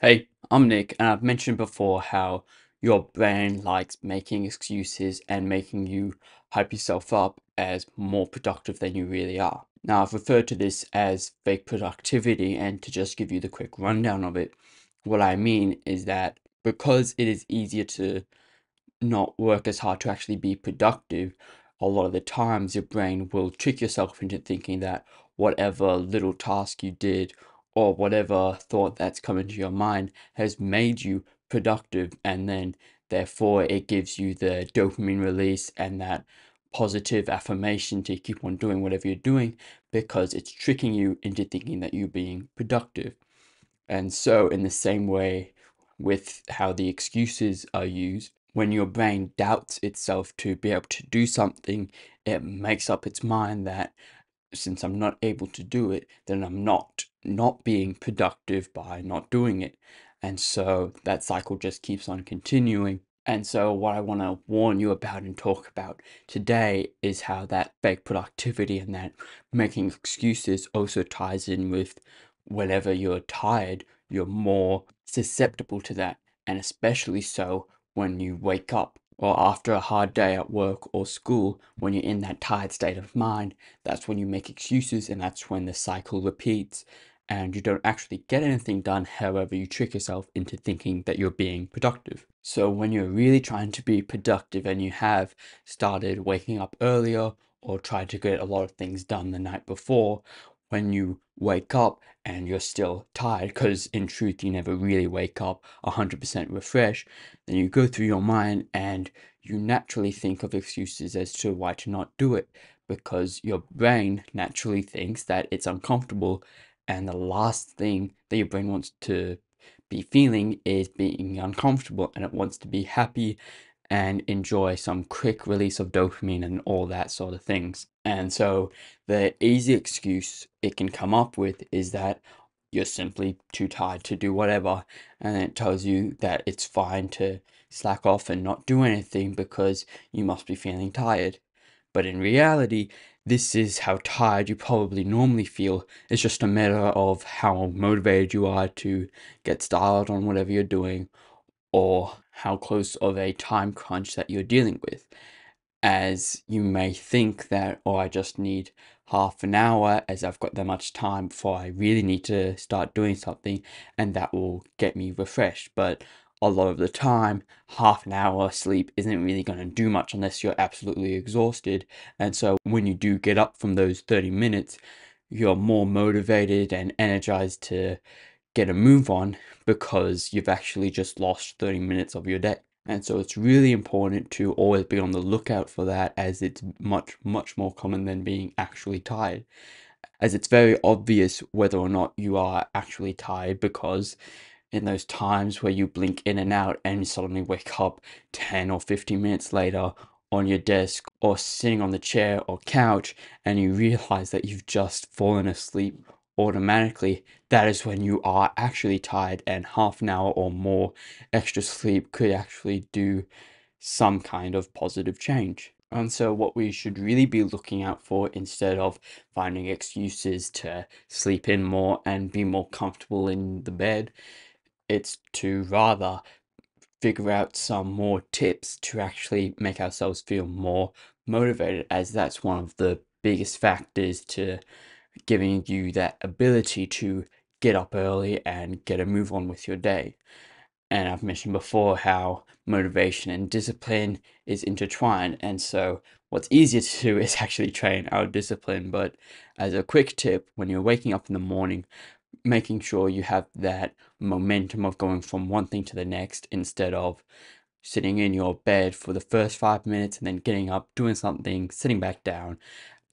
Hey, I'm Nick, and I've mentioned before how your brain likes making excuses and making you hype yourself up as more productive than you really are. Now, I've referred to this as fake productivity, and to just give you the quick rundown of it, what I mean is that because it is easier to not work as hard to actually be productive, a lot of the times your brain will trick yourself into thinking that whatever little task you did or whatever thought that's come into your mind has made you productive, and then therefore it gives you the dopamine release and that positive affirmation to keep on doing whatever you're doing because it's tricking you into thinking that you're being productive. And so, in the same way, with how the excuses are used, when your brain doubts itself to be able to do something, it makes up its mind that since I'm not able to do it, then I'm not being productive by not doing it. And so that cycle just keeps on continuing. And so what I want to warn you about and talk about today is how that fake productivity and that making excuses also ties in with whenever you're tired, you're more susceptible to that. And especially so when you wake up or after a hard day at work or school, when you're in that tired state of mind, that's when you make excuses, and that's when the cycle repeats and you don't actually get anything done. However, you trick yourself into thinking that you're being productive. So when you're really trying to be productive and you have started waking up earlier or tried to get a lot of things done the night before, when you wake up and you're still tired, because in truth you never really wake up 100% refreshed, then you go through your mind and you naturally think of excuses as to why to not do it, because your brain naturally thinks that it's uncomfortable, and the last thing that your brain wants to be feeling is being uncomfortable, and it wants to be happy and enjoy some quick release of dopamine and all that sort of things. And so the easy excuse it can come up with is that you're simply too tired to do whatever, and it tells you that it's fine to slack off and not do anything because you must be feeling tired. But in reality, this is how tired you probably normally feel. It's just a matter of how motivated you are to get started on whatever you're doing, or how close of a time crunch that you're dealing with. As you may think that, oh, I just need half an hour as I've got that much time before I really need to start doing something, and that will get me refreshed. But a lot of the time, half an hour sleep isn't really going to do much unless you're absolutely exhausted. And so when you do get up from those 30 minutes, you're more motivated and energized to get a move on because you've actually just lost 30 minutes of your day. And so it's really important to always be on the lookout for that, as it's much, much more common than being actually tired. As it's very obvious whether or not you are actually tired, because in those times where you blink in and out and you suddenly wake up 10 or 15 minutes later on your desk or sitting on the chair or couch, and you realize that you've just fallen asleep automatically, that is when you are actually tired, and half an hour or more extra sleep could actually do some kind of positive change. And so, what we should really be looking out for, instead of finding excuses to sleep in more and be more comfortable in the bed, it's to rather figure out some more tips to actually make ourselves feel more motivated, as that's one of the biggest factors to giving you that ability to get up early and get a move on with your day. And I've mentioned before how motivation and discipline is intertwined. And so what's easier to do is actually train our discipline. But as a quick tip, when you're waking up in the morning, making sure you have that momentum of going from one thing to the next, instead of sitting in your bed for the first 5 minutes and then getting up, doing something, sitting back down.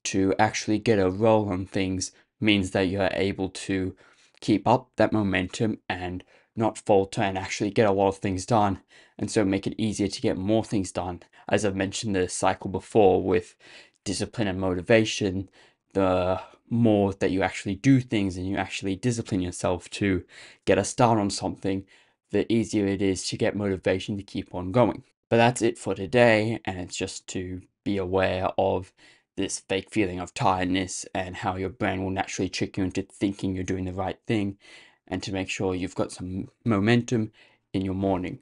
To actually get a roll on things means that you're able to keep up that momentum and not falter and actually get a lot of things done, and so make it easier to get more things done. As I've mentioned the cycle before with discipline and motivation, the more that you actually do things and you actually discipline yourself to get a start on something, the easier it is to get motivation to keep on going. But that's it for today, and it's just to be aware of this fake feeling of tiredness and how your brain will naturally trick you into thinking you're doing the right thing. and to make sure you've got some momentum in your morning.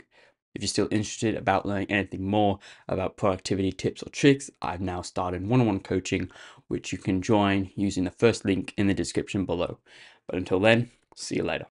If you're still interested about learning anything more about productivity tips or tricks, I've now started one-on-one coaching, which you can join using the first link in the description below. But until then, see you later.